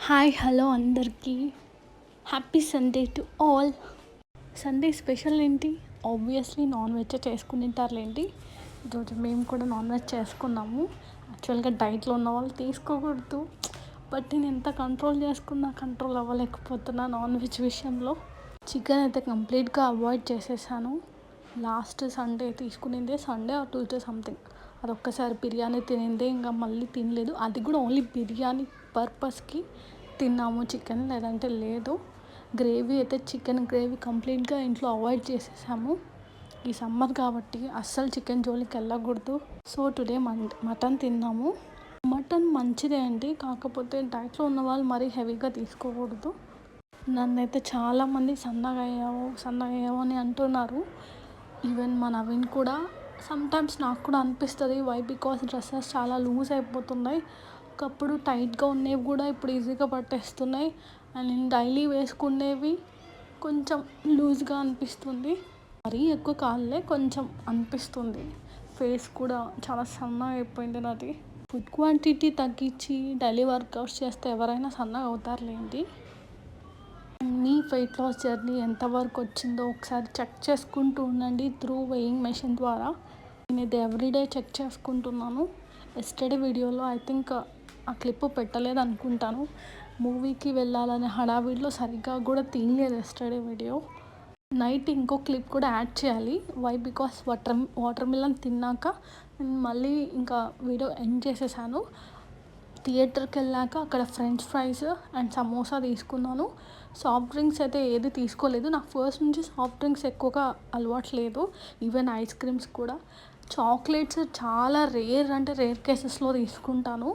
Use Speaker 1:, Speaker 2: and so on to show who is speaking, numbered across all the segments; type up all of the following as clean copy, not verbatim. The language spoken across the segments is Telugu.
Speaker 1: హాయ్ హలో అందరికీ happy Sunday to all. Sunday special ఏంటి? ఆబ్వియస్లీ నాన్ వెజ్ చేసుకుని తింటారులేండి. ఈరోజు మేము కూడా నాన్ వెజ్ చేసుకున్నాము. యాక్చువల్గా డైట్లో ఉన్న వాళ్ళు తీసుకోకూడదు, బట్ నేను ఎంత కంట్రోల్ చేసుకున్నా కంట్రోల్ అవ్వలేకపోతున్నా నాన్ వెజ్ విషయంలో. చికెన్ అయితే కంప్లీట్గా అవాయిడ్ చేసేసాను. లాస్ట్ సండే తీసుకునిందే, సండే ఆర్ ట్యూస్డే సంథింగ్. అదొక్కసారి బిర్యానీ తినిందే, ఇంకా మళ్ళీ తినలేదు. అది కూడా ఓన్లీ బిర్యానీ పర్పస్కి తిన్నాము చికెన్, లేదంటే లేదు. గ్రేవీ అయితే చికెన్ గ్రేవీ కంప్లీట్గా ఇంట్లో అవాయిడ్ చేసేసాము. ఈ సమ్మర్ కాబట్టి అస్సలు చికెన్ జోలికి వెళ్ళకూడదు. సో టుడే మటన్ తిన్నాము. మటన్ మంచిదే అండి, కాకపోతే డైట్లో ఉన్న వాళ్ళు మరీ హెవీగా తీసుకోకూడదు. నన్నైతే చాలామంది సన్నగా అయ్యావు అని అంటున్నారు. ఈవెన్ మా నవీన్ కూడా. సమ్టైమ్స్ నాకు కూడా అనిపిస్తుంది, వై బికాస్ డ్రెస్సెస్ చాలా లూజ్ అయిపోతున్నాయి. ఒకప్పుడు టైట్గా ఉన్నవి కూడా ఇప్పుడు ఈజీగా పట్టేస్తున్నాయి. అండ్ నేను డైలీ వేసుకునేవి కొంచెం లూజ్గా అనిపిస్తుంది. మరీ ఎక్కువ కాదులే, కొంచెం అనిపిస్తుంది. ఫేస్ కూడా చాలా సన్నగా అయిపోయింది నాది. ఫుడ్ క్వాంటిటీ తగ్గించి డైలీ వర్కౌట్స్ చేస్తే ఎవరైనా సన్నగా అవుతారులేండి. మీ వెయిట్ లాస్ జర్నీ ఎంతవరకు వచ్చిందో ఒకసారి చెక్ చేసుకుంటూ ఉండండి త్రూ వెయింగ్ మెషిన్ ద్వారా. నేను ఇది ఎవ్రీడే చెక్ చేసుకుంటున్నాను. ఎస్టర్డే వీడియోలో ఐ థింక్ ఆ క్లిప్ పెట్టలేదు అనుకుంటాను. మూవీకి వెళ్ళాలనే హడావిడిలో సరిగ్గా కూడా తీయలేదు ఎస్టర్డే వీడియో. నైట్ ఇంకో క్లిప్ కూడా యాడ్ చేయాలి. వై బికాస్ వాటర్ మిలన్ తిన్నాక నేను మళ్ళీ ఇంకా వీడియో ఎండ్ చేసేసాను. థియేటర్కి వెళ్ళాక అక్కడ ఫ్రెంచ్ ఫ్రైస్ అండ్ సమోసా తీసుకున్నాను. సాఫ్ట్ డ్రింక్స్ అయితే ఏది తీసుకోలేదు. నాకు ఫస్ట్ నుంచి సాఫ్ట్ డ్రింక్స్ ఎక్కువగా అలవాటు లేదు. ఈవెన్ ఐస్ క్రీమ్స్ కూడా. చాక్లెట్స్ చాలా రేర్, అంటే రేర్ కేసెస్లో తీసుకుంటాను.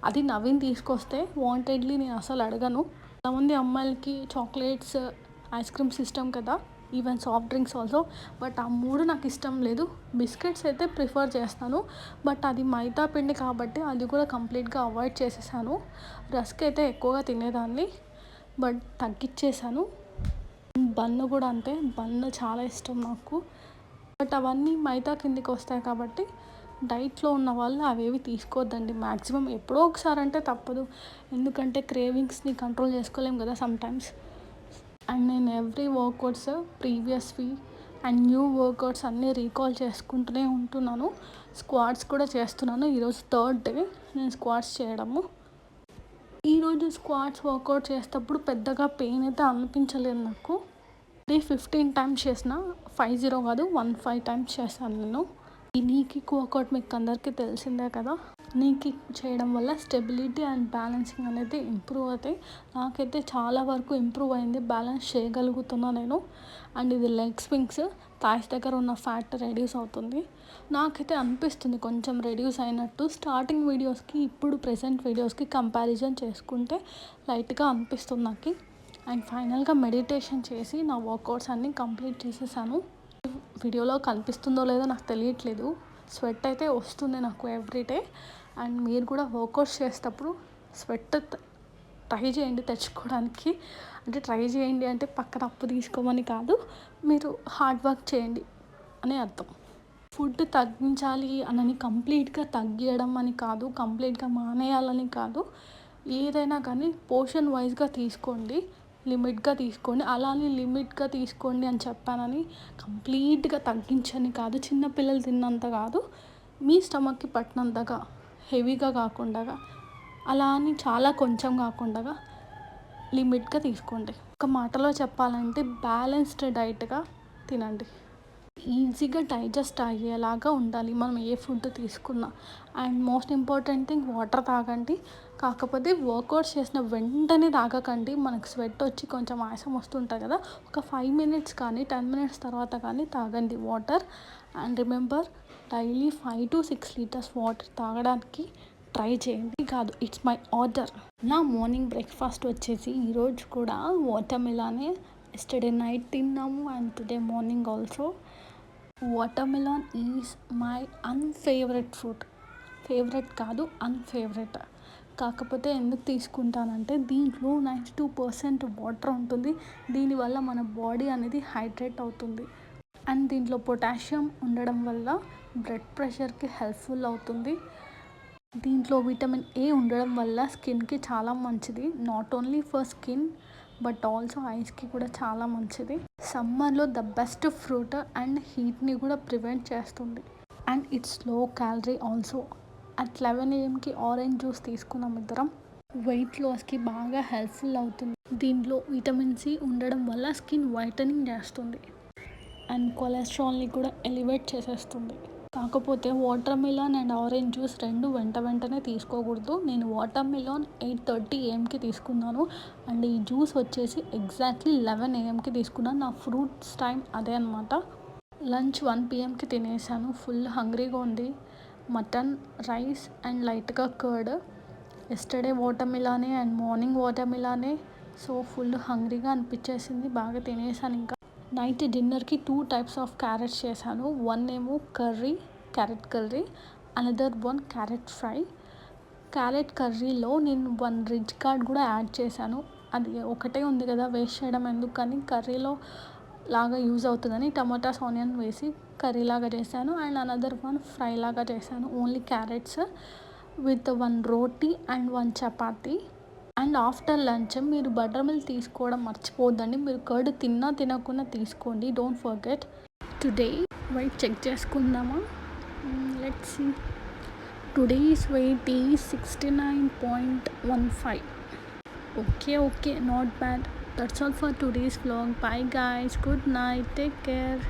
Speaker 1: అది నవీన్ తీసుకొస్తే వాంటెడ్లీ నేను అసలు అడగను. చాలామంది అమ్మాయిలకి చాక్లెట్స్, ఐస్ క్రీమ్స్ ఇష్టం కదా, even soft drinks also. But ఆ మూడు నాకు ఇష్టం లేదు. బిస్కెట్స్ అయితే ప్రిఫర్ చేస్తాను, బట్ అది మైదా పిండి కాబట్టి అది కూడా కంప్లీట్గా అవాయిడ్ చేసేసాను. రస్క్ అయితే ఎక్కువగా తినేదాన్ని, బట్ తగ్గించేసాను. బన్ను కూడా అంతే, బన్ను చాలా ఇష్టం నాకు. బట్ అవన్నీ మైదా కిందికి వస్తాయి కాబట్టి డైట్లో ఉన్న వాళ్ళు అవేవి తీసుకోవద్దండి. మ్యాక్సిమం ఎప్పుడో ఒకసారి అంటే తప్పదు, ఎందుకంటే క్రేవింగ్స్ని కంట్రోల్ చేసుకోలేం కదా సమ్టైమ్స్. అండ్ నేను ఎవ్రీ వర్కౌట్స్ ప్రీవియస్వి అండ్ న్యూ వర్కౌట్స్ అన్నీ రీకాల్ చేసుకుంటూనే ఉంటున్నాను. స్క్వాట్స్ కూడా చేస్తున్నాను. ఈరోజు థర్డ్ డే నేను స్క్వాట్స్ చేయడము. ఈరోజు స్క్వాట్స్ వర్కౌట్ చేసేటప్పుడు పెద్దగా పెయిన్ అయితే అనిపించలేదు నాకు. 15 టైమ్స్ చేసిన, 50 కాదు 15 టైమ్స్ చేశాను నేను. ఈ నీ కిక్ వర్కౌట్ మీకు అందరికీ తెలిసిందే కదా. నీ కిక్ చేయడం వల్ల స్టెబిలిటీ అండ్ బ్యాలెన్సింగ్ అనేది ఇంప్రూవ్ అవుతాయి. నాకైతే చాలా వరకు ఇంప్రూవ్ అయింది, బ్యాలెన్స్ చేయగలుగుతున్నా నేను. అండ్ ఇది లెగ్ స్వింగ్స్, థాయ్స్ దగ్గర ఉన్న ఫ్యాట్ రెడ్యూస్ అవుతుంది. నాకైతే అనిపిస్తుంది కొంచెం రెడ్యూస్ అయినట్టు. స్టార్టింగ్ వీడియోస్కి ఇప్పుడు ప్రెజెంట్ వీడియోస్కి కంపారిజన్ చేసుకుంటే లైట్గా అనిపిస్తుంది నాకు. అండ్ ఫైనల్గా మెడిటేషన్ చేసి నా వర్కౌట్స్ అన్నీ కంప్లీట్ చేసేసాను. వీడియోలో కనిపిస్తుందో లేదో నాకు తెలియట్లేదు, స్వెట్ అయితే వస్తుంది నాకు ఎవ్రీడే. అండ్ మీరు కూడా వర్కౌట్స్ చేసేటప్పుడు స్వెట్ ట్రై చేయండి తెచ్చుకోవడానికి. అంటే ట్రై చేయండి అంటే పక్కన అప్పు తీసుకోమని కాదు, మీరు హార్డ్ వర్క్ చేయండి అని అర్థం. ఫుడ్ తగ్గించాలి అని కంప్లీట్గా తగ్గియడం అని కాదు, కంప్లీట్గా మానేయాలని కాదు. ఏదైనా కానీ పోర్షన్ వైజ్గా తీసుకోండి, లిమిట్గా తీసుకోండి. అలానే లిమిట్గా తీసుకోండి అని చెప్పానని కంప్లీట్గా తగ్గించని కాదు, చిన్నపిల్లలు తిన్నంత కాదు, మీ స్టమక్కి పట్టినంతగా హెవీగా కాకుండా, అలా అని చాలా కొంచెం కాకుండా లిమిట్గా తీసుకోండి. ఒక మాటలో చెప్పాలంటే బ్యాలెన్స్డ్ డైట్గా తినండి. ఈజీగా డైజెస్ట్ అయ్యేలాగా ఉండాలి మనం ఏ ఫుడ్ తీసుకున్నా. And most important thing, water తాగండి. కాకపోతే వర్కౌట్స్ చేసిన వెంటనే తాగకండి, మనకు స్వెట్ వచ్చి కొంచెం ఆయాసం వస్తుంటుంది కదా, ఒక 5 మినిట్స్ కానీ 10 మినిట్స్ తర్వాత కానీ తాగండి water. And remember, daily 5 to 6 litres water తాగడానికి ట్రై చేయండి. కాదు, ఇట్స్ మై ఆర్డర్. నా మార్నింగ్ బ్రేక్ఫాస్ట్ వచ్చేసి ఈరోజు కూడా వాటర్ మిలానే. ఎస్టర్డే నైట్ తిన్నాము and today morning also. Watermelon is my unfavourite fruit. Favourite కాదు, అన్ఫేవరెట్. కాకపోతే ఎందుకు తీసుకుంటానంటే దీంట్లో 92% వాటర్ ఉంటుంది. దీనివల్ల మన బాడీ అనేది హైడ్రేట్ అవుతుంది. అండ్ దీంట్లో పొటాషియం ఉండడం వల్ల బ్లడ్ ప్రెషర్కి హెల్ప్ఫుల్ అవుతుంది. దీంట్లో విటమిన్ ఏ ఉండడం వల్ల స్కిన్కి చాలా మంచిది. Not only for skin but also ఐస్కి కూడా చాలా మంచిది. సమ్మర్లో ద బెస్ట్ ఫ్రూట్ అండ్ హీట్ని కూడా ప్రివెంట్ చేస్తుంది. And it's low calorie also. At 11 AM orange juice తీసుకున్నాం ఇద్దరం. వెయిట్ లాస్కి బాగా హెల్ప్ఫుల్ అవుతుంది. దీంట్లో విటమిన్ సి ఉండడం వల్ల స్కిన్ వైటనింగ్ చేస్తుంది అండ్ కొలెస్ట్రాల్ని కూడా ఎలివేట్ చేసేస్తుంది. కాకపోతే watermelon and orange juice రెండు వెంటనే తీసుకోకూడదు. నేను వాటర్ మిలాన్ 8:30 AM తీసుకున్నాను అండ్ ఈ జ్యూస్ వచ్చేసి ఎగ్జాక్ట్లీ 11 AM తీసుకున్నాను. నా ఫ్రూట్స్ టైం అదే అనమాట. లంచ్ 1 PM తినేసాను. ఫుల్ హంగ్రీగా ఉంది. మటన్, రైస్ అండ్ లైట్గా కర్డ్. ఎస్టర్డే వాటర్ మిలానే అండ్ మార్నింగ్ వాటర్ మిలానే. సో ఫుల్ హంగ్రీగా అనిపించేసింది. బాగా తినేసాను. ఇంకా నైట్ డిన్నర్కి 2 టైప్స్ ఆఫ్ క్యారెట్స్ చేశాను. వన్ ఏమో carrot curry, another one carrot fry. Carrot కర్రీలో నేను 1 రిచ్ కార్డ్ కూడా యాడ్ చేశాను. అది ఒకటే ఉంది కదా, వేస్ట్ చేయడం ఎందుకు, కానీ కర్రీలో లాగా యూజ్ అవుతుందని టమాటాస్ ఆనియన్ వేసి కర్రీ లాగా చేశాను. అండ్ అనదర్ వన్ ఫ్రై లాగా చేశాను. Only carrots with 1 roti and 1 chapati. And after lunch మీరు బటర్ మిల్క్ తీసుకోవడం మర్చిపోద్దండి. మీరు కర్డ్ తినకుండా తీసుకోండి. Don't forget. Today weight check చేసుకుందామా? Let's see. Today's weight is 69.15. Okay, not bad. That's all for today's vlog. Bye guys. Good night. Take care.